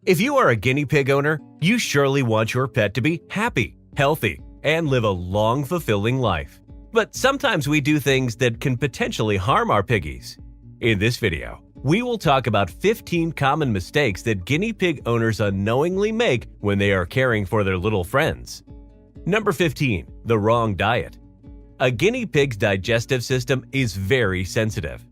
If you are a guinea pig owner, you surely want your pet to be happy, healthy, and live a long, fulfilling life. But sometimes we do things that can potentially harm our piggies. In this video, we will talk about 15 common mistakes that guinea pig owners unknowingly make when they are caring for their little friends. Number 15. The wrong diet. A guinea pig's digestive system is very sensitive.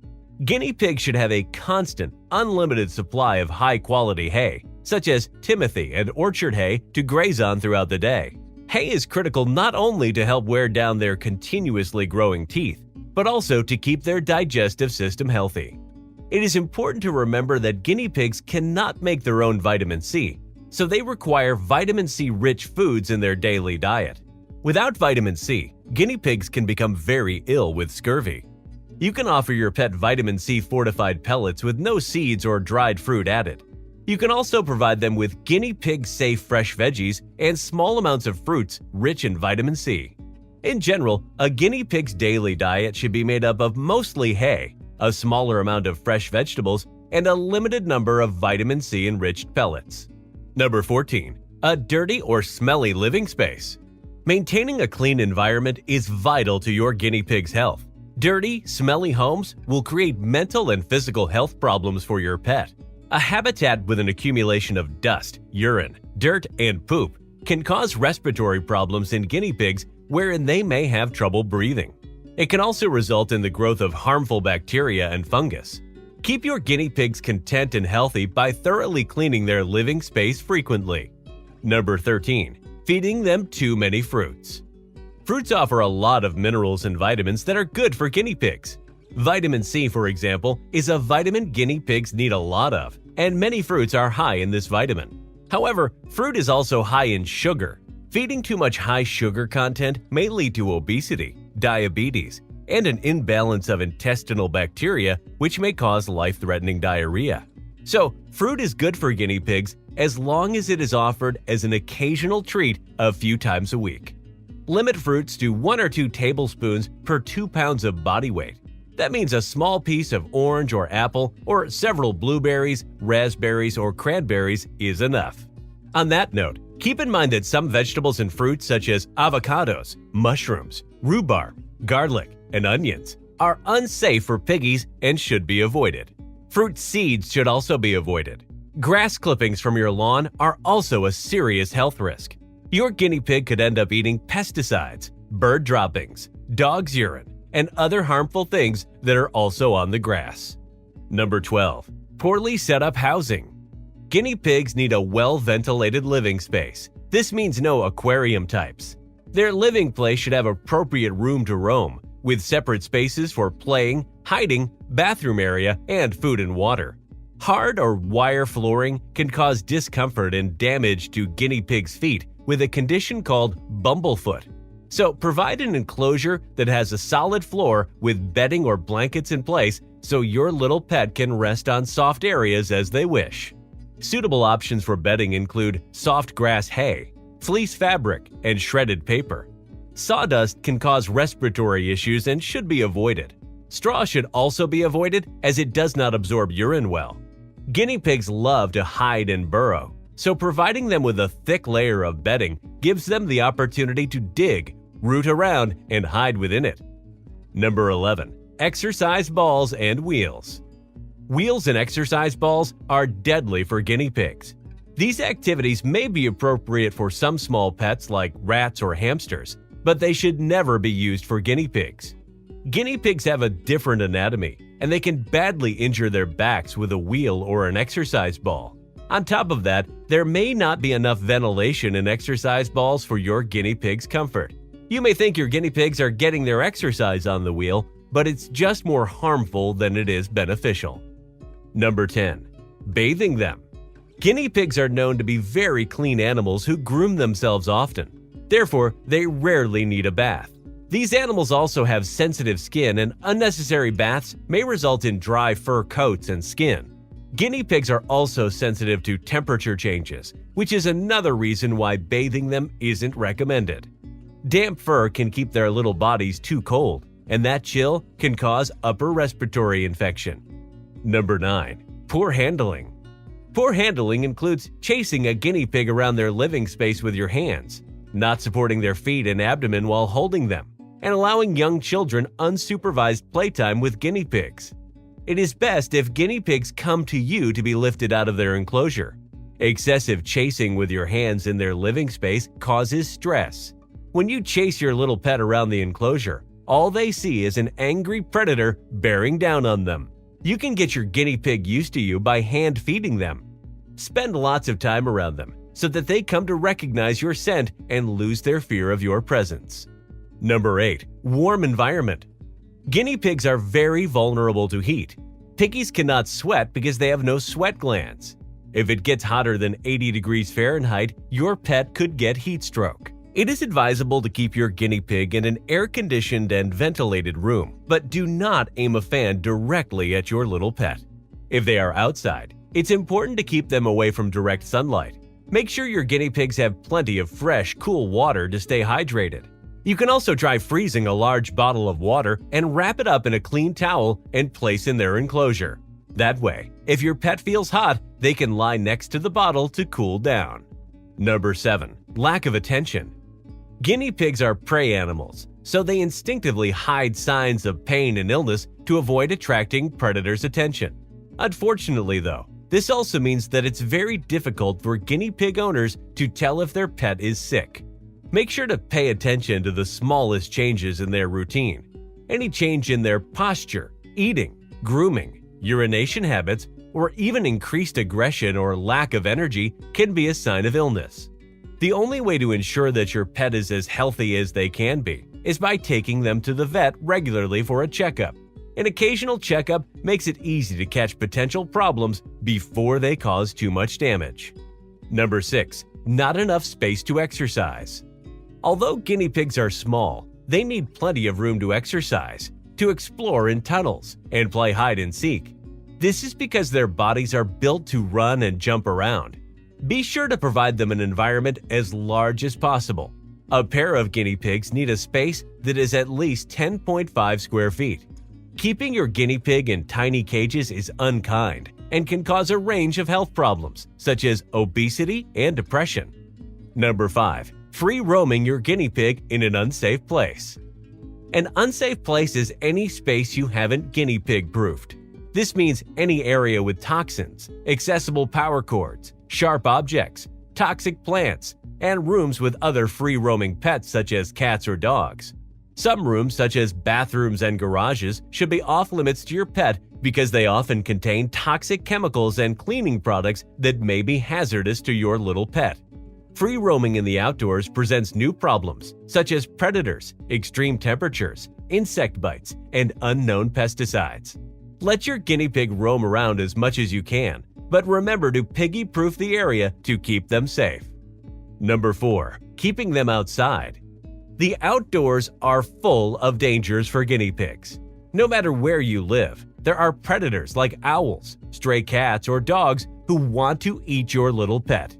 Guinea pigs should have a constant, unlimited supply of high-quality hay, such as Timothy and orchard hay, to graze on throughout the day. Hay is critical not only to help wear down their continuously growing teeth, but also to keep their digestive system healthy. It is important to remember that guinea pigs cannot make their own vitamin C, so they require vitamin C-rich foods in their daily diet. Without vitamin C, guinea pigs can become very ill with scurvy. You can offer your pet vitamin C fortified pellets with no seeds or dried fruit added. You can also provide them with guinea pig-safe fresh veggies and small amounts of fruits rich in vitamin C. In general, a guinea pig's daily diet should be made up of mostly hay, a smaller amount of fresh vegetables, and a limited number of vitamin C-enriched pellets. Number 14. A dirty or smelly living space. Maintaining a clean environment is vital to your guinea pig's health. Dirty, smelly homes will create mental and physical health problems for your pet. A habitat with an accumulation of dust, urine, dirt, and poop can cause respiratory problems in guinea pigs wherein they may have trouble breathing. It can also result in the growth of harmful bacteria and fungus. Keep your guinea pigs content and healthy by thoroughly cleaning their living space frequently. Number 13. Feeding them too many fruits. Fruits offer a lot of minerals and vitamins that are good for guinea pigs. Vitamin C, for example, is a vitamin guinea pigs need a lot of, and many fruits are high in this vitamin. However, fruit is also high in sugar. Feeding too much high sugar content may lead to obesity, diabetes, and an imbalance of intestinal bacteria, which may cause life-threatening diarrhea. So, fruit is good for guinea pigs as long as it is offered as an occasional treat a few times a week. Limit fruits to 1 or 2 tablespoons per 2 pounds of body weight. That means a small piece of orange or apple or several blueberries, raspberries, or cranberries is enough. On that note, keep in mind that some vegetables and fruits such as avocados, mushrooms, rhubarb, garlic, and onions are unsafe for piggies and should be avoided. Fruit seeds should also be avoided. Grass clippings from your lawn are also a serious health risk. Your guinea pig could end up eating pesticides, bird droppings, dog's urine, and other harmful things that are also on the grass. Number 12. Poorly set up housing. Guinea pigs need a well-ventilated living space. This means no aquarium types. Their living place should have appropriate room to roam, with separate spaces for playing, hiding, bathroom area, and food and water. Hard or wire flooring can cause discomfort and damage to guinea pigs' feet with a condition called bumblefoot. So provide an enclosure that has a solid floor with bedding or blankets in place so your little pet can rest on soft areas as they wish. Suitable options for bedding include soft grass hay, fleece fabric, and shredded paper. Sawdust can cause respiratory issues and should be avoided. Straw should also be avoided as it does not absorb urine well. Guinea pigs love to hide and burrow, so providing them with a thick layer of bedding gives them the opportunity to dig, root around, and hide within it. Number 11. Exercise balls and wheels. Wheels and exercise balls are deadly for guinea pigs. These activities may be appropriate for some small pets like rats or hamsters, but they should never be used for guinea pigs. Guinea pigs have a different anatomy, and they can badly injure their backs with a wheel or an exercise ball. On top of that, there may not be enough ventilation in exercise balls for your guinea pig's comfort. You may think your guinea pigs are getting their exercise on the wheel, but it's just more harmful than it is beneficial. Number 10. Bathing them. Guinea pigs are known to be very clean animals who groom themselves often. Therefore, they rarely need a bath. These animals also have sensitive skin, and unnecessary baths may result in dry fur coats and skin. Guinea pigs are also sensitive to temperature changes, which is another reason why bathing them isn't recommended. Damp fur can keep their little bodies too cold, and that chill can cause upper respiratory infection. Number 9. Poor handling. Poor handling includes chasing a guinea pig around their living space with your hands, not supporting their feet and abdomen while holding them, and allowing young children unsupervised playtime with guinea pigs. It is best if guinea pigs come to you to be lifted out of their enclosure. Excessive chasing with your hands in their living space causes stress. When you chase your little pet around the enclosure, all they see is an angry predator bearing down on them. You can get your guinea pig used to you by hand feeding them. Spend lots of time around them so that they come to recognize your scent and lose their fear of your presence. Number 8. Warm environment. Guinea pigs are very vulnerable to heat. Piggies cannot sweat because they have no sweat glands. If it gets hotter than 80 degrees Fahrenheit, your pet could get heat stroke. It is advisable to keep your guinea pig in an air-conditioned and ventilated room, but do not aim a fan directly at your little pet. If they are outside, it's important to keep them away from direct sunlight. Make sure your guinea pigs have plenty of fresh, cool water to stay hydrated. You can also try freezing a large bottle of water and wrap it up in a clean towel and place in their enclosure. That way, if your pet feels hot, they can lie next to the bottle to cool down. Number 7. Lack of attention. Guinea pigs are prey animals, so they instinctively hide signs of pain and illness to avoid attracting predators' attention. Unfortunately, though, this also means that it's very difficult for guinea pig owners to tell if their pet is sick. Make sure to pay attention to the smallest changes in their routine. Any change in their posture, eating, grooming, urination habits, or even increased aggression or lack of energy can be a sign of illness. The only way to ensure that your pet is as healthy as they can be is by taking them to the vet regularly for a checkup. An occasional checkup makes it easy to catch potential problems before they cause too much damage. Number 6. Not enough space to exercise. Although guinea pigs are small, they need plenty of room to exercise, to explore in tunnels, and play hide and seek. This is because their bodies are built to run and jump around. Be sure to provide them an environment as large as possible. A pair of guinea pigs need a space that is at least 10.5 square feet. Keeping your guinea pig in tiny cages is unkind and can cause a range of health problems, such as obesity and depression. Number 5. Free roaming your guinea pig in an unsafe place. An unsafe place is any space you haven't guinea pig proofed. This means any area with toxins, accessible power cords, sharp objects, toxic plants, and rooms with other free-roaming pets such as cats or dogs. Some rooms, such as bathrooms and garages, should be off-limits to your pet because they often contain toxic chemicals and cleaning products that may be hazardous to your little pet. Free roaming in the outdoors presents new problems, such as predators, extreme temperatures, insect bites, and unknown pesticides. Let your guinea pig roam around as much as you can, but remember to piggy-proof the area to keep them safe. Number 4. Keeping them outside. The outdoors are full of dangers for guinea pigs. No matter where you live, there are predators like owls, stray cats, or dogs who want to eat your little pet.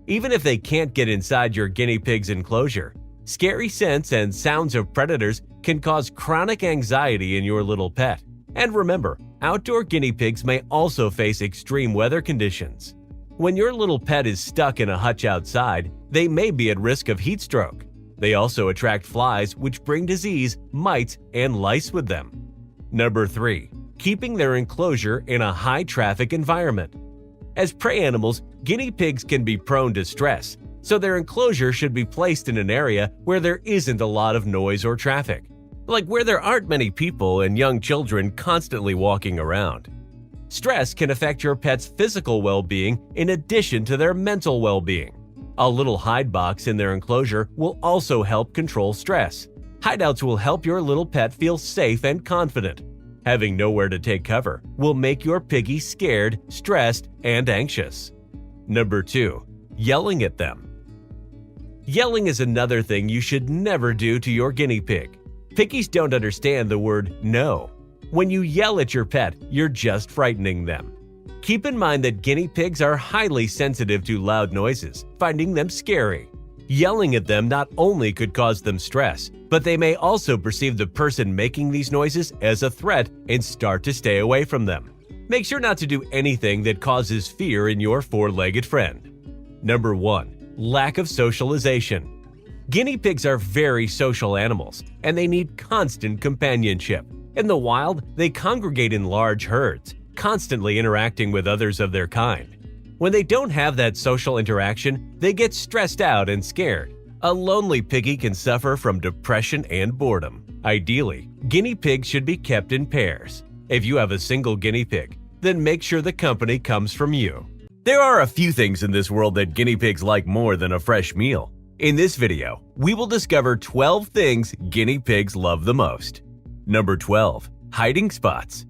Even if they can't get inside your guinea pig's enclosure, scary scents and sounds of predators can cause chronic anxiety in your little pet. And remember, outdoor guinea pigs may also face extreme weather conditions. When your little pet is stuck in a hutch outside, they may be at risk of heat stroke. They also attract flies, which bring disease, mites, and lice with them. Number 3. Keeping their enclosure in a high-traffic environment. As prey animals, guinea pigs can be prone to stress, so their enclosure should be placed in an area where there isn't a lot of noise or traffic, like where there aren't many people and young children constantly walking around. Stress can affect your pet's physical well-being in addition to their mental well-being. A little hide box in their enclosure will also help control stress. Hideouts will help your little pet feel safe and confident. Having nowhere to take cover will make your piggy scared, stressed, and anxious. Number 2. Yelling at them. Yelling is another thing you should never do to your guinea pig. Piggies don't understand the word no. When you yell at your pet, you're just frightening them. Keep in mind that guinea pigs are highly sensitive to loud noises, finding them scary. Yelling at them not only could cause them stress, but they may also perceive the person making these noises as a threat and start to stay away from them. Make sure not to do anything that causes fear in your four-legged friend. Number 1. Lack of socialization. Guinea pigs are very social animals, and they need constant companionship. In the wild, they congregate in large herds, constantly interacting with others of their kind. When they don't have that social interaction, they get stressed out and scared. A lonely piggy can suffer from depression and boredom. Ideally, guinea pigs should be kept in pairs. If you have a single guinea pig, then make sure the company comes from you. There are a few things in this world that guinea pigs like more than a fresh meal. In this video, we will discover 12 things guinea pigs love the most. Number 12. Hiding spots.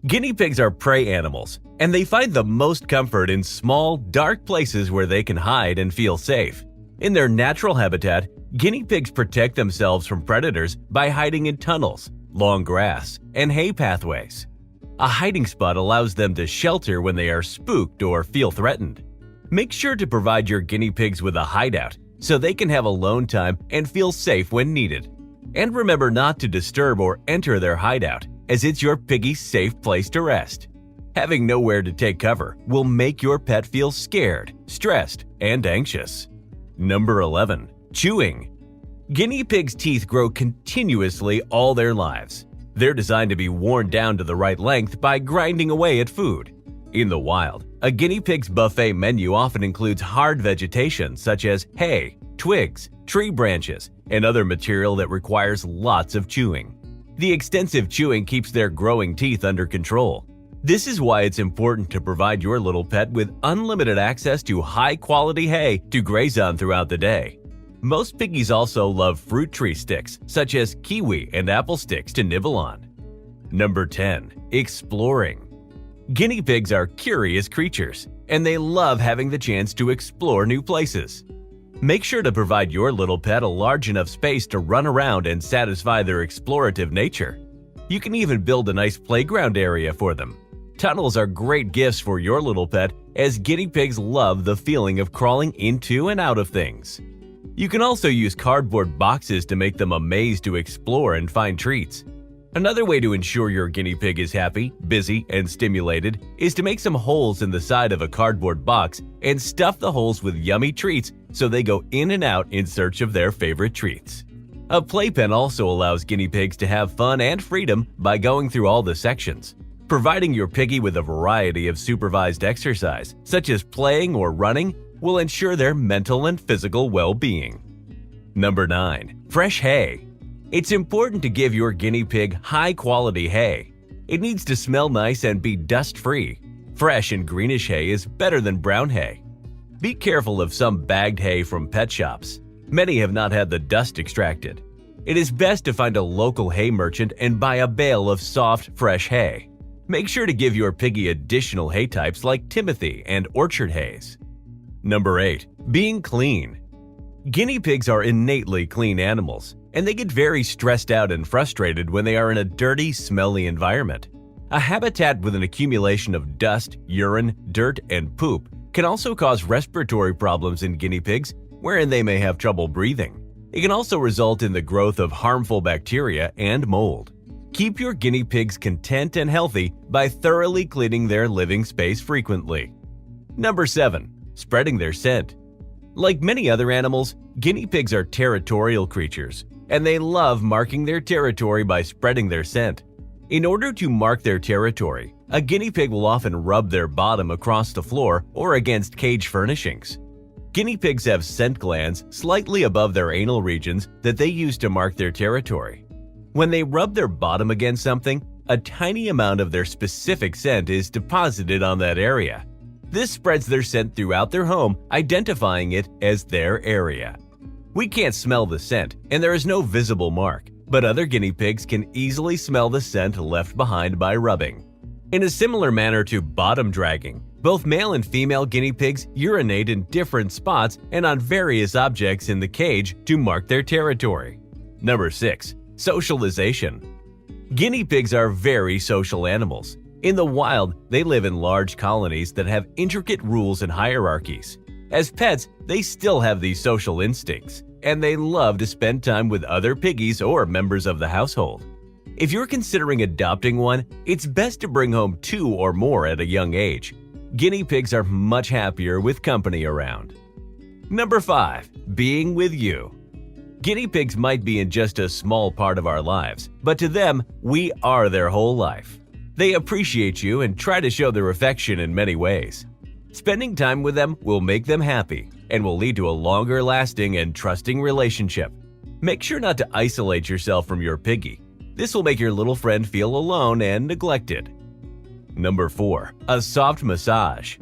Guinea pigs are prey animals, and they find the most comfort in small, dark places where they can hide and feel safe. In their natural habitat, guinea pigs protect themselves from predators by hiding in tunnels, long grass, and hay pathways. A hiding spot allows them to shelter when they are spooked or feel threatened. Make sure to provide your guinea pigs with a hideout so they can have alone time and feel safe when needed. And remember not to disturb or enter their hideout, as it's your piggy's safe place to rest. Having nowhere to take cover will make your pet feel scared, stressed, and anxious. Number 11. Chewing. Guinea pigs' teeth grow continuously all their lives. They're designed to be worn down to the right length by grinding away at food. In the wild, a guinea pig's buffet menu often includes hard vegetation such as hay, twigs, tree branches, and other material that requires lots of chewing. The extensive chewing keeps their growing teeth under control. This is why it's important to provide your little pet with unlimited access to high-quality hay to graze on throughout the day. Most piggies also love fruit tree sticks, such as kiwi and apple sticks, to nibble on. Number 10. Exploring. Guinea pigs are curious creatures, and they love having the chance to explore new places. Make sure to provide your little pet a large enough space to run around and satisfy their explorative nature. You can even build a nice playground area for them. Tunnels are great gifts for your little pet, as guinea pigs love the feeling of crawling into and out of things. You can also use cardboard boxes to make them a maze to explore and find treats. Another way to ensure your guinea pig is happy, busy, and stimulated is to make some holes in the side of a cardboard box and stuff the holes with yummy treats so they go in and out in search of their favorite treats. A playpen also allows guinea pigs to have fun and freedom by going through all the sections. Providing your piggy with a variety of supervised exercise, such as playing or running, will ensure their mental and physical well-being. Number 9. Fresh hay. It's important to give your guinea pig high-quality hay. It needs to smell nice and be dust-free. Fresh and greenish hay is better than brown hay. Be careful of some bagged hay from pet shops. Many have not had the dust extracted. It is best to find a local hay merchant and buy a bale of soft, fresh hay. Make sure to give your piggy additional hay types like Timothy and orchard hays. Number 8. Being clean. Guinea pigs are innately clean animals, and they get very stressed out and frustrated when they are in a dirty, smelly environment. A habitat with an accumulation of dust, urine, dirt, and poop can also cause respiratory problems in guinea pigs, wherein they may have trouble breathing. It can also result in the growth of harmful bacteria and mold. Keep your guinea pigs content and healthy by thoroughly cleaning their living space frequently. Number 7. Spreading their scent. Like many other animals, guinea pigs are territorial creatures, and they love marking their territory by spreading their scent. In order to mark their territory, a guinea pig will often rub their bottom across the floor or against cage furnishings. Guinea pigs have scent glands slightly above their anal regions that they use to mark their territory. When they rub their bottom against something, a tiny amount of their specific scent is deposited on that area. This spreads their scent throughout their home, identifying it as their area. We can't smell the scent, and there is no visible mark, but other guinea pigs can easily smell the scent left behind by rubbing. In a similar manner to bottom dragging, both male and female guinea pigs urinate in different spots and on various objects in the cage to mark their territory. Number 6. Socialization. Guinea pigs are very social animals. In the wild, they live in large colonies that have intricate rules and hierarchies. As pets, they still have these social instincts, and they love to spend time with other piggies or members of the household. If you're considering adopting one, it's best to bring home 2 or more at a young age. Guinea pigs are much happier with company around. Number 5. Being with you. Guinea pigs might be in just a small part of our lives, but to them, we are their whole life. They appreciate you and try to show their affection in many ways. Spending time with them will make them happy and will lead to a longer-lasting and trusting relationship. Make sure not to isolate yourself from your piggy. This will make your little friend feel alone and neglected. Number 4. A soft massage.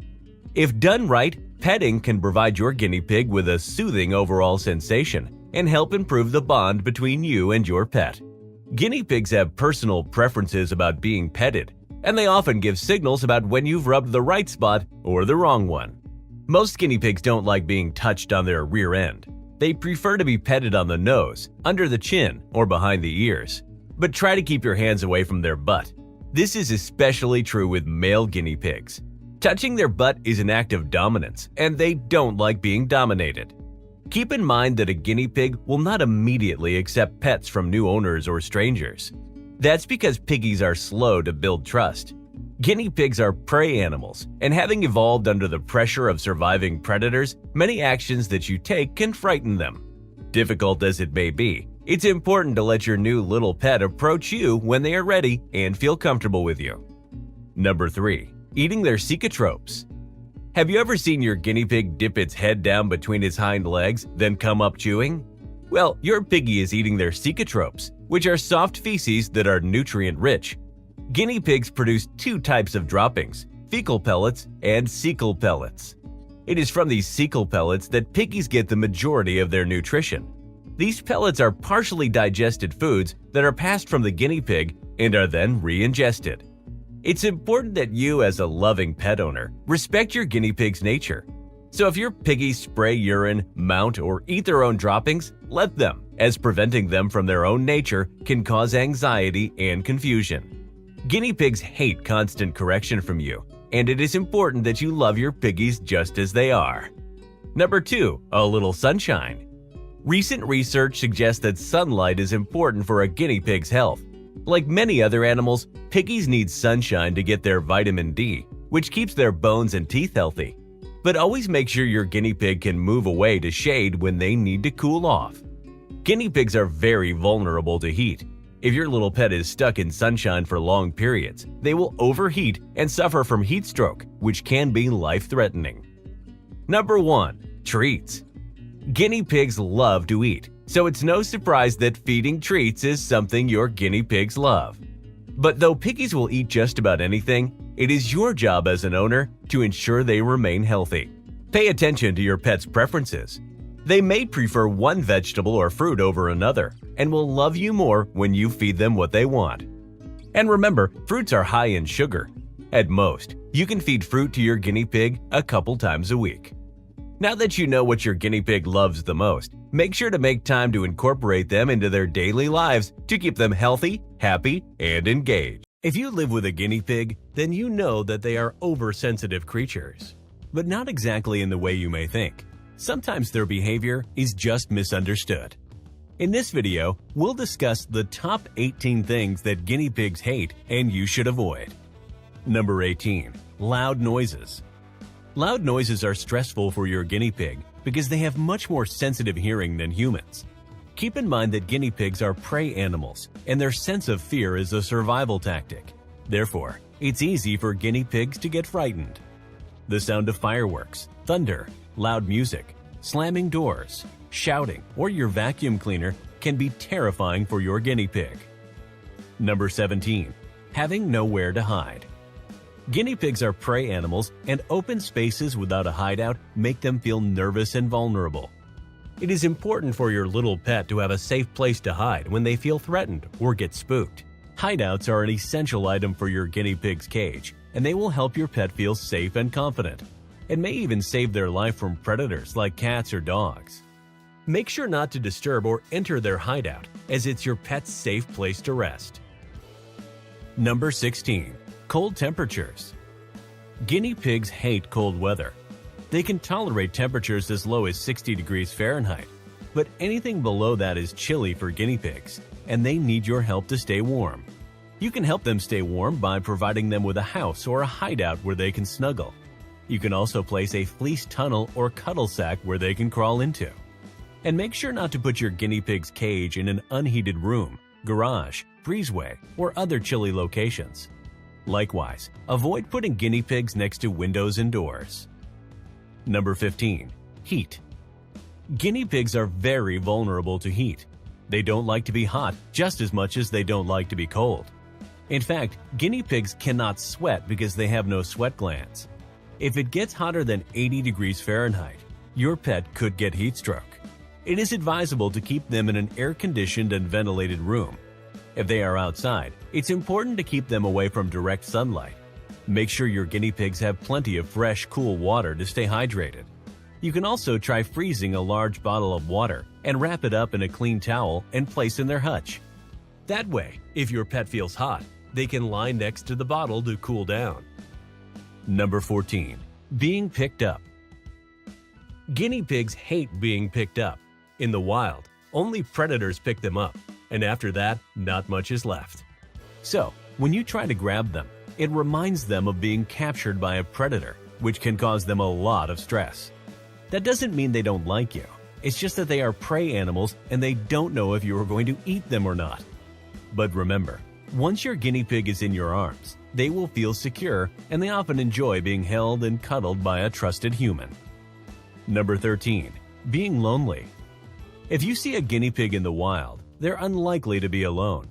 If done right, petting can provide your guinea pig with a soothing overall sensation and help improve the bond between you and your pet. Guinea pigs have personal preferences about being petted, and they often give signals about when you've rubbed the right spot or the wrong one. Most guinea pigs don't like being touched on their rear end. They prefer to be petted on the nose, under the chin, or behind the ears. But try to keep your hands away from their butt. This is especially true with male guinea pigs. Touching their butt is an act of dominance, and they don't like being dominated. Keep in mind that a guinea pig will not immediately accept pets from new owners or strangers. That's because piggies are slow to build trust. Guinea pigs are prey animals, and having evolved under the pressure of surviving predators, many actions that you take can frighten them. Difficult as it may be, it's important to let your new little pet approach you when they are ready and feel comfortable with you. Number 3. Eating their cecotropes. Have you ever seen your guinea pig dip its head down between its hind legs, then come up chewing? Well, your piggy is eating their cecotropes, which are soft feces that are nutrient-rich. Guinea pigs produce 2 types of droppings, fecal pellets and cecal pellets. It is from these cecal pellets that piggies get the majority of their nutrition. These pellets are partially digested foods that are passed from the guinea pig and are then re-ingested. It's important that you, as a loving pet owner, respect your guinea pig's nature. So if your piggies spray urine, mount, or eat their own droppings, let them, as preventing them from their own nature can cause anxiety and confusion. Guinea pigs hate constant correction from you, and it is important that you love your piggies just as they are. Number 2. A little sunshine. Recent research suggests that sunlight is important for a guinea pig's health. Like many other animals, piggies need sunshine to get their vitamin D, which keeps their bones and teeth healthy. But always make sure your guinea pig can move away to shade when they need to cool off. Guinea pigs are very vulnerable to heat. If your little pet is stuck in sunshine for long periods, they will overheat and suffer from heat stroke, which can be life-threatening. Number 1. Treats. Guinea pigs love to eat, so it's no surprise that feeding treats is something your guinea pigs love. But though piggies will eat just about anything, it is your job as an owner to ensure they remain healthy. Pay attention to your pet's preferences. They may prefer one vegetable or fruit over another, and will love you more when you feed them what they want. And remember, fruits are high in sugar. At most, you can feed fruit to your guinea pig a couple times a week. Now that you know what your guinea pig loves the most, make sure to make time to incorporate them into their daily lives to keep them healthy, happy, and engaged. If you live with a guinea pig, then you know that they are oversensitive creatures. But not exactly in the way you may think. Sometimes their behavior is just misunderstood. In this video, we'll discuss the top 18 things that guinea pigs hate and you should avoid. Number 18. Loud noises. Loud noises are stressful for your guinea pig because they have much more sensitive hearing than humans. Keep in mind that guinea pigs are prey animals, and their sense of fear is a survival tactic. Therefore, it's easy for guinea pigs to get frightened. The sound of fireworks, thunder, loud music, slamming doors, shouting, or your vacuum cleaner can be terrifying for your guinea pig. Number 17. Having nowhere to hide. Guinea pigs are prey animals, and open spaces without a hideout make them feel nervous and vulnerable. It is important for your little pet to have a safe place to hide when they feel threatened or get spooked. Hideouts are an essential item for your guinea pig's cage, and they will help your pet feel safe and confident. It may even save their life from predators like cats or dogs. Make sure not to disturb or enter their hideout, as it's your pet's safe place to rest. Number 16. Cold temperatures. Guinea pigs hate cold weather. They can tolerate temperatures as low as 60 degrees Fahrenheit, but anything below that is chilly for guinea pigs, and they need your help to stay warm. You can help them stay warm by providing them with a house or a hideout where they can snuggle. You can also place a fleece tunnel or cuddle sack where they can crawl into. And make sure not to put your guinea pig's cage in an unheated room, garage, breezeway, or other chilly locations. Likewise, avoid putting guinea pigs next to windows and doors. Number 15. Heat. Guinea pigs are very vulnerable to heat. They don't like to be hot just as much as they don't like to be cold. In fact, guinea pigs cannot sweat because they have no sweat glands. If it gets hotter than 80 degrees Fahrenheit, your pet could get heat stroke. It is advisable to keep them in an air-conditioned and ventilated room. If they are outside, it's important to keep them away from direct sunlight. Make sure your guinea pigs have plenty of fresh, cool water to stay hydrated. You can also try freezing a large bottle of water and wrap it up in a clean towel and place in their hutch. That way, if your pet feels hot, they can lie next to the bottle to cool down. Number 14. Being picked up. Guinea pigs hate being picked up. In the wild, only predators pick them up, and after that, not much is left. So, when you try to grab them, it reminds them of being captured by a predator, which can cause them a lot of stress. That doesn't mean they don't like you. It's just that they are prey animals and they don't know if you are going to eat them or not. But remember, once your guinea pig is in your arms, they will feel secure and they often enjoy being held and cuddled by a trusted human. Number 13. Being lonely. If you see a guinea pig in the wild, they're unlikely to be alone.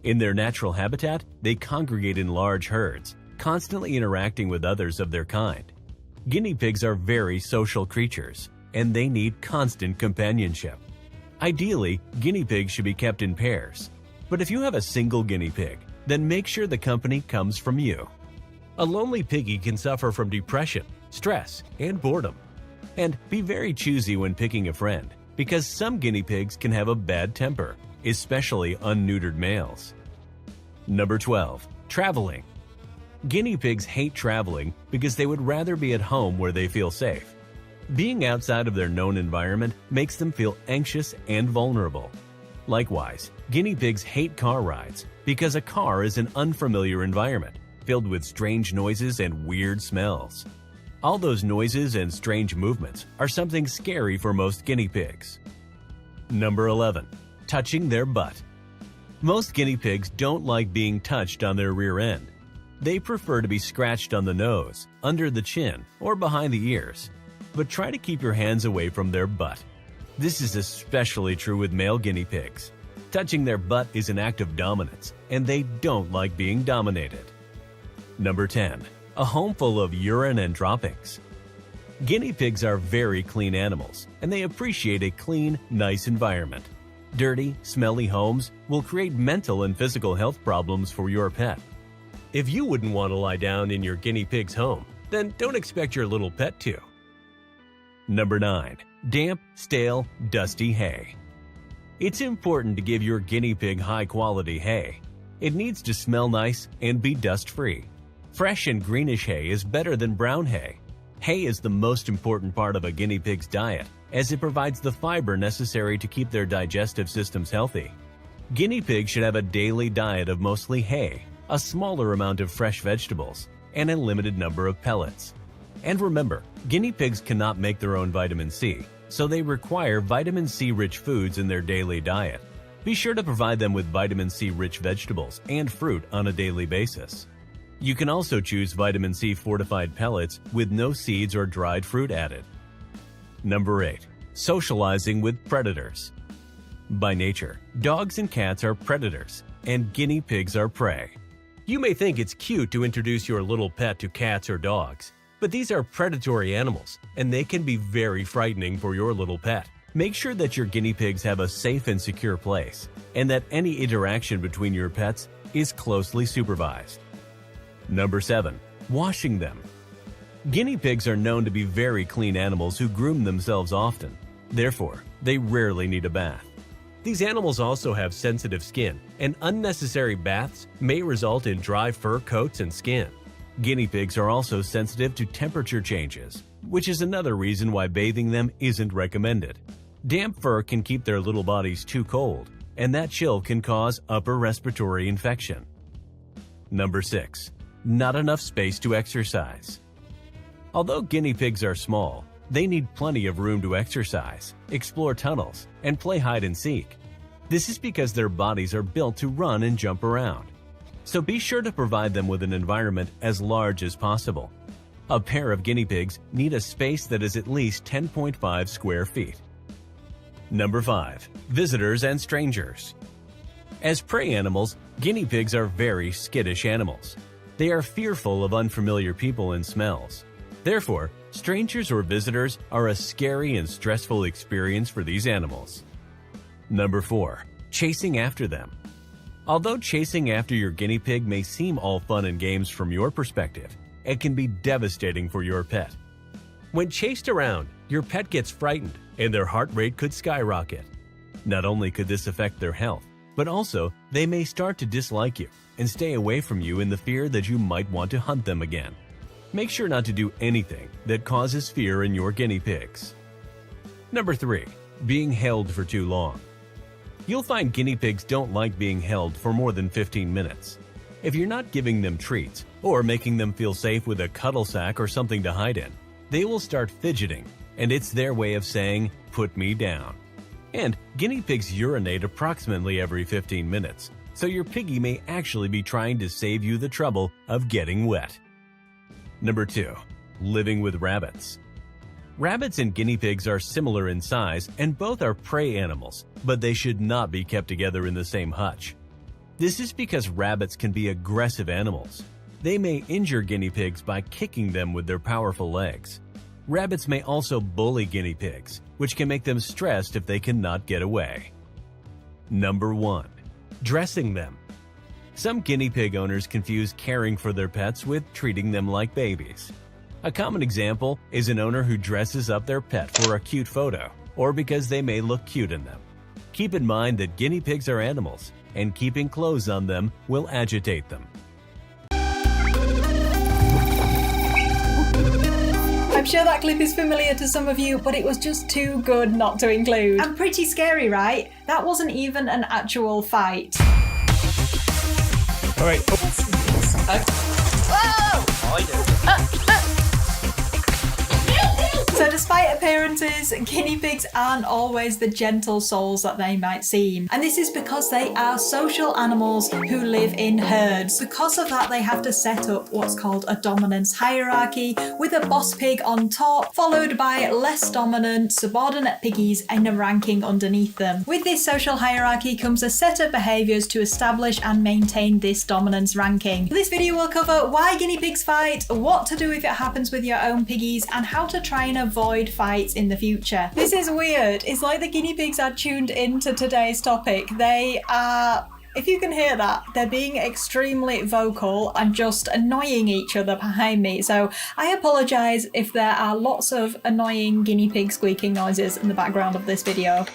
In their natural habitat, they congregate in large herds, constantly interacting with others of their kind. Guinea pigs are very social creatures, and they need constant companionship. Ideally, guinea pigs should be kept in pairs. But if you have a single guinea pig, then make sure the company comes from you. A lonely piggy can suffer from depression, stress, and boredom. And be very choosy when picking a friend, because some guinea pigs can have a bad temper, especially unneutered males. Number 12. Traveling. Guinea pigs hate traveling because they would rather be at home where they feel safe. Being outside of their known environment makes them feel anxious and vulnerable. Likewise, guinea pigs hate car rides because a car is an unfamiliar environment, filled with strange noises and weird smells. All those noises and strange movements are something scary for most guinea pigs. Number 11. Touching their butt. Most guinea pigs don't like being touched on their rear end. They prefer to be scratched on the nose, under the chin, or behind the ears. But try to keep your hands away from their butt. This is especially true with male guinea pigs. Touching their butt is an act of dominance, and they don't like being dominated. Number 10. A home full of urine and droppings. Guinea pigs are very clean animals, and they appreciate a clean, nice environment. Dirty, smelly homes will create mental and physical health problems for your pet. If you wouldn't want to lie down in your guinea pig's home, then don't expect your little pet to. Number 9. Damp, stale, dusty hay. It's important to give your guinea pig high-quality hay. It needs to smell nice and be dust-free. Fresh and greenish hay is better than brown hay. Hay is the most important part of a guinea pig's diet, as it provides the fiber necessary to keep their digestive systems healthy. Guinea pigs should have a daily diet of mostly hay, a smaller amount of fresh vegetables, and a limited number of pellets. And remember, guinea pigs cannot make their own vitamin C, so they require vitamin C-rich foods in their daily diet. Be sure to provide them with vitamin C-rich vegetables and fruit on a daily basis. You can also choose vitamin C fortified pellets with no seeds or dried fruit added. Number 8. Socializing with predators. By nature, dogs and cats are predators, and guinea pigs are prey. You may think it's cute to introduce your little pet to cats or dogs, but these are predatory animals, and they can be very frightening for your little pet. Make sure that your guinea pigs have a safe and secure place, and that any interaction between your pets is closely supervised. Number 7. Washing them. Guinea pigs are known to be very clean animals who groom themselves often. Therefore, they rarely need a bath. These animals also have sensitive skin, and unnecessary baths may result in dry fur coats and skin. Guinea pigs are also sensitive to temperature changes, which is another reason why bathing them isn't recommended. Damp fur can keep their little bodies too cold, and that chill can cause upper respiratory infection. Number 6. Not enough space to exercise. Although guinea pigs are small, they need plenty of room to exercise, explore tunnels, and play hide and seek. This is because their bodies are built to run and jump around. So be sure to provide them with an environment as large as possible. A pair of guinea pigs need a space that is at least 10.5 square feet. Number 5. Visitors and strangers. As prey animals, guinea pigs are very skittish animals. They are fearful of unfamiliar people and smells. Therefore, strangers or visitors are a scary and stressful experience for these animals. Number 4. Chasing after them. Although chasing after your guinea pig may seem all fun and games from your perspective, it can be devastating for your pet. When chased around, your pet gets frightened and their heart rate could skyrocket. Not only could this affect their health, but also they may start to dislike you and stay away from you in the fear that you might want to hunt them again. Make sure not to do anything that causes fear in your guinea pigs. Number 3. Being held for too long. You'll find guinea pigs don't like being held for more than 15 minutes. If you're not giving them treats or making them feel safe with a cuddle sack or something to hide in, they will start fidgeting, and it's their way of saying, "Put me down." And guinea pigs urinate approximately every 15 minutes, so your piggy may actually be trying to save you the trouble of getting wet. Number 2. Living with rabbits. Rabbits and guinea pigs are similar in size and both are prey animals, but they should not be kept together in the same hutch. This is because rabbits can be aggressive animals. They may injure guinea pigs by kicking them with their powerful legs. Rabbits may also bully guinea pigs, which can make them stressed if they cannot get away. Number 1. Dressing them. Some guinea pig owners confuse caring for their pets with treating them like babies. A common example is an owner who dresses up their pet for a cute photo, or because they may look cute in them. Keep in mind that guinea pigs are animals, and keeping clothes on them will agitate them. I'm sure that clip is familiar to some of you, but it was just too good not to include. And pretty scary, right? That wasn't even an actual fight. All right. So despite appearances, guinea pigs aren't always the gentle souls that they might seem. And this is because they are social animals who live in herds. Because of that, they have to set up what's called a dominance hierarchy, with a boss pig on top, followed by less dominant, subordinate piggies in a ranking underneath them. With this social hierarchy comes a set of behaviours to establish and maintain this dominance ranking. This video will cover why guinea pigs fight, what to do if it happens with your own piggies, and how to try and avoid fights in the future. This is weird. It's like the guinea pigs are tuned into today's topic. They are, if you can hear that, they're being extremely vocal and just annoying each other behind me. So I apologise if there are lots of annoying guinea pig squeaking noises in the background of this video.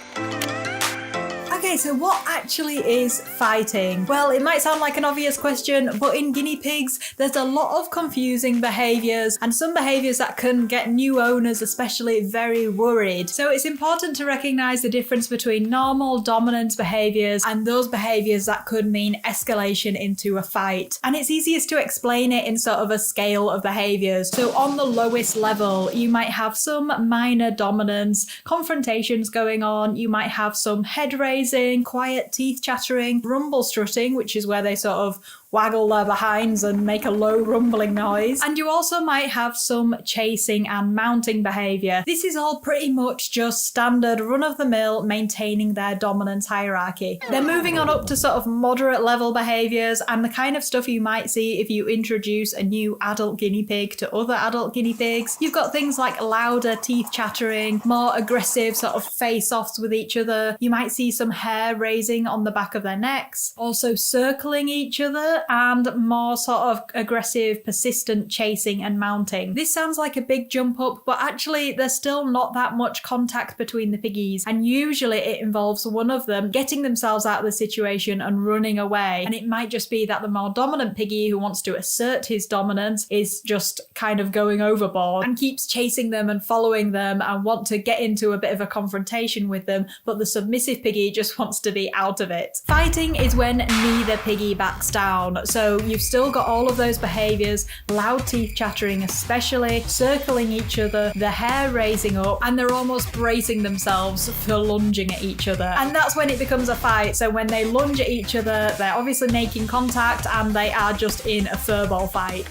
Okay, so what actually is fighting? Well, it might sound like an obvious question, but in guinea pigs, there's a lot of confusing behaviours and some behaviours that can get new owners especially very worried. So it's important to recognise the difference between normal dominance behaviours and those behaviours that could mean escalation into a fight. And it's easiest to explain it in sort of a scale of behaviours. So on the lowest level, you might have some minor dominance, confrontations going on, you might have some head raising, quiet teeth chattering, rumble strutting, which is where they sort of waggle their behinds and make a low rumbling noise. And you also might have some chasing and mounting behaviour. This is all pretty much just standard run-of-the-mill maintaining their dominance hierarchy. They're moving on up to sort of moderate level behaviours and the kind of stuff you might see if you introduce a new adult guinea pig to other adult guinea pigs. You've got things like louder teeth chattering, more aggressive sort of face-offs with each other. You might see some hair raising on the back of their necks, also circling each other, and more sort of aggressive, persistent chasing and mounting. This sounds like a big jump up, but actually there's still not that much contact between the piggies, and usually it involves one of them getting themselves out of the situation and running away. And it might just be that the more dominant piggy who wants to assert his dominance is just kind of going overboard and keeps chasing them and following them and want to get into a bit of a confrontation with them, but the submissive piggy just wants to be out of it. Fighting is when neither piggy backs down. down. So you've still got all of those behaviours, loud teeth chattering especially, circling each other, the hair raising up, and they're almost bracing themselves for lunging at each other. And that's when it becomes a fight. So when they lunge at each other, they're obviously making contact and they are just in a furball fight.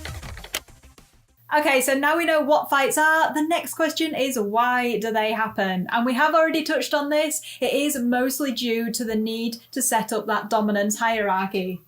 Okay, so now we know what fights are. The next question is, why do they happen? And we have already touched on this. It is mostly due to the need to set up that dominance hierarchy.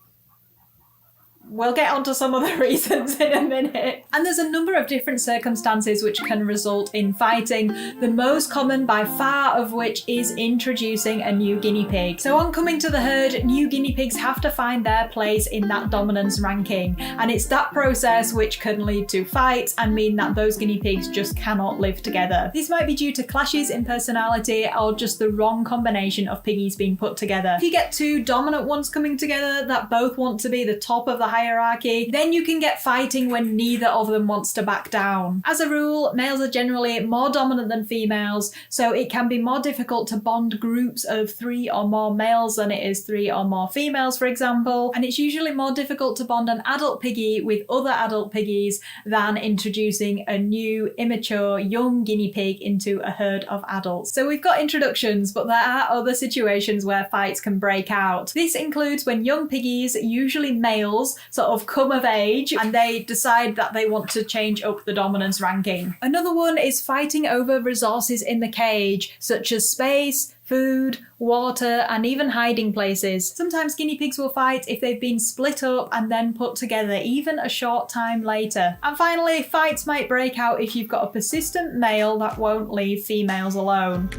We'll get onto some of the reasons in a minute. And there's a number of different circumstances which can result in fighting, the most common by far of which is introducing a new guinea pig. So on coming to the herd, new guinea pigs have to find their place in that dominance ranking. And it's that process which can lead to fights and mean that those guinea pigs just cannot live together. This might be due to clashes in personality or just the wrong combination of piggies being put together. If you get two dominant ones coming together that both want to be the top of the hierarchy, then you can get fighting when neither of them wants to back down. As a rule, males are generally more dominant than females, so it can be more difficult to bond groups of 3 or more males than it is 3 or more females, for example, and it's usually more difficult to bond an adult piggy with other adult piggies than introducing a new, immature, young guinea pig into a herd of adults. So we've got introductions, but there are other situations where fights can break out. This includes when young piggies, usually males, sort of come of age and they decide that they want to change up the dominance ranking. Another one is fighting over resources in the cage, such as space, food, water, and even hiding places. Sometimes guinea pigs will fight if they've been split up and then put together, even a short time later. And finally, fights might break out if you've got a persistent male that won't leave females alone.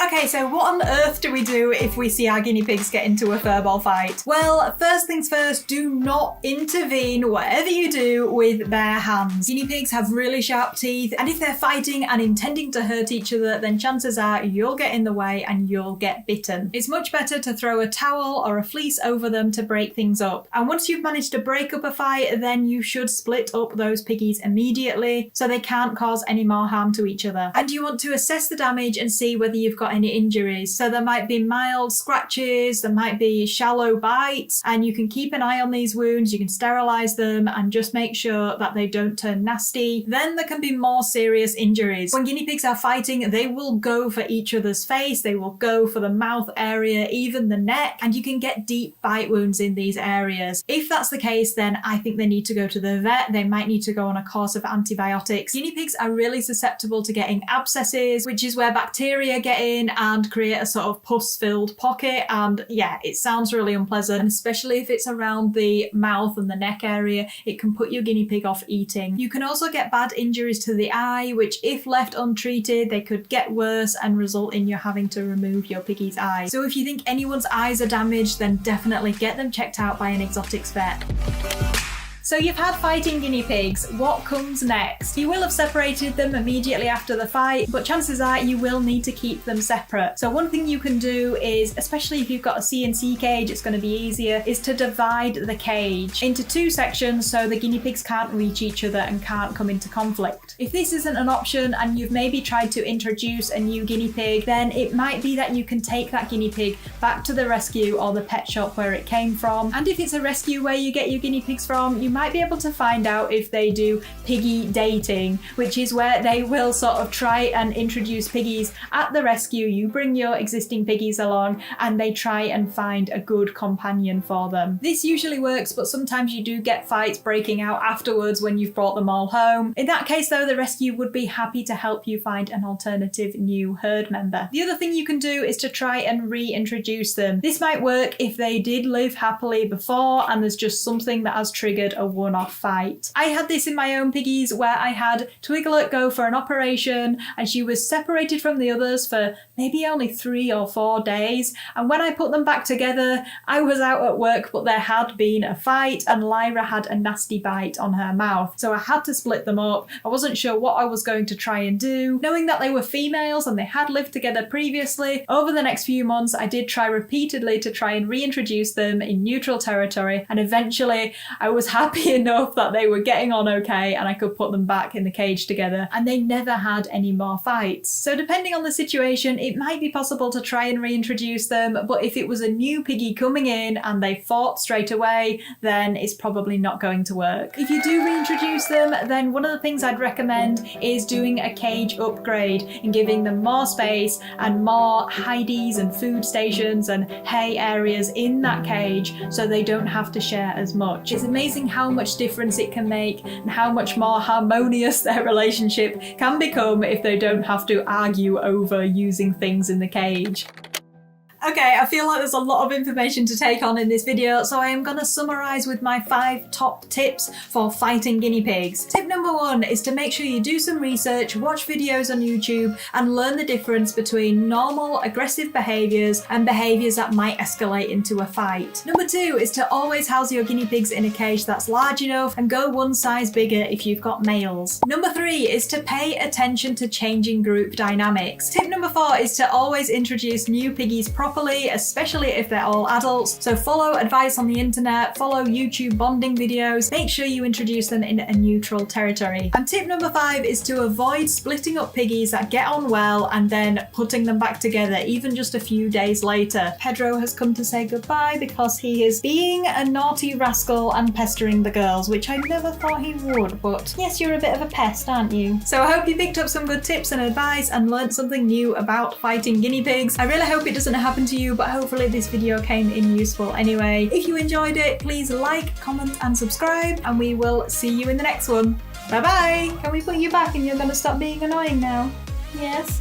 Okay, so what on earth do we do if we see our guinea pigs get into a furball fight? Well, first things first, do not intervene, whatever you do, with bare hands. Guinea pigs have really sharp teeth, and if they're fighting and intending to hurt each other, then chances are you'll get in the way and you'll get bitten. It's much better to throw a towel or a fleece over them to break things up. And once you've managed to break up a fight, then you should split up those piggies immediately so they can't cause any more harm to each other. And you want to assess the damage and see whether you've got any injuries. So there might be mild scratches, there might be shallow bites, and you can keep an eye on these wounds, you can sterilize them and just make sure that they don't turn nasty. Then there can be more serious injuries. When guinea pigs are fighting, they will go for each other's face, they will go for the mouth area, even the neck, and you can get deep bite wounds in these areas. If that's the case, then I think they need to go to the vet. They might need to go on a course of antibiotics. Guinea pigs are really susceptible to getting abscesses, which is where bacteria get in and create a sort of pus-filled pocket, and yeah, it sounds really unpleasant, and especially if it's around the mouth and the neck area, it can put your guinea pig off eating. You can also get bad injuries to the eye, which if left untreated, they could get worse and result in you having to remove your piggy's eye. So if you think anyone's eyes are damaged, then definitely get them checked out by an exotics vet. So you've had fighting guinea pigs, what comes next? You will have separated them immediately after the fight, but chances are you will need to keep them separate. So one thing you can do is, especially if you've got a CNC cage, it's going to be easier, is to divide the cage into 2 sections so the guinea pigs can't reach each other and can't come into conflict. If this isn't an option and you've maybe tried to introduce a new guinea pig, then it might be that you can take that guinea pig back to the rescue or the pet shop where it came from. And if it's a rescue where you get your guinea pigs from, you might be able to find out if they do piggy dating, which is where they will sort of try and introduce piggies at the rescue. You bring your existing piggies along and they try and find a good companion for them. This usually works, but sometimes you do get fights breaking out afterwards when you've brought them all home. In that case though, the rescue would be happy to help you find an alternative new herd member. The other thing you can do is to try and reintroduce them. This might work if they did live happily before and there's just something that has triggered a one-off fight. I had this in my own piggies where I had Twiglet go for an operation and she was separated from the others for maybe only 3 or 4 days, and when I put them back together I was out at work, but there had been a fight and Lyra had a nasty bite on her mouth, so I had to split them up. I wasn't sure what I was going to try and do. Knowing that they were females and they had lived together previously, over the next few months I did try repeatedly to try and reintroduce them in neutral territory, and eventually I was happy happy enough that they were getting on okay and I could put them back in the cage together, and they never had any more fights. So depending on the situation, it might be possible to try and reintroduce them, but if it was a new piggy coming in and they fought straight away, then it's probably not going to work. If you do reintroduce them, then one of the things I'd recommend is doing a cage upgrade and giving them more space and more hideys and food stations and hay areas in that cage so they don't have to share as much. It's amazing how much difference it can make and how much more harmonious their relationship can become if they don't have to argue over using things in the cage. Okay, I feel like there's a lot of information to take on in this video, so I am going to summarise with my 5 top tips for fighting guinea pigs. Tip number 1 is to make sure you do some research, watch videos on YouTube, and learn the difference between normal aggressive behaviours and behaviours that might escalate into a fight. Number 2 is to always house your guinea pigs in a cage that's large enough and go one size bigger if you've got males. Number 3 is to pay attention to changing group dynamics. Tip number 4 is to always introduce new piggies properly, especially if they're all adults. So follow advice on the internet, follow YouTube bonding videos, make sure you introduce them in a neutral territory. And tip number 5 is to avoid splitting up piggies that get on well and then putting them back together, even just a few days later. Pedro has come to say goodbye because he is being a naughty rascal and pestering the girls, which I never thought he would, but yes, you're a bit of a pest, aren't you? So I hope you picked up some good tips and advice and learnt something new about fighting guinea pigs. I really hope it doesn't happen to you, but hopefully this video came in useful anyway. If you enjoyed it, please like, comment and subscribe, and we will see you in the next one. Bye bye! Can we put you back and you're gonna stop being annoying now? Yes?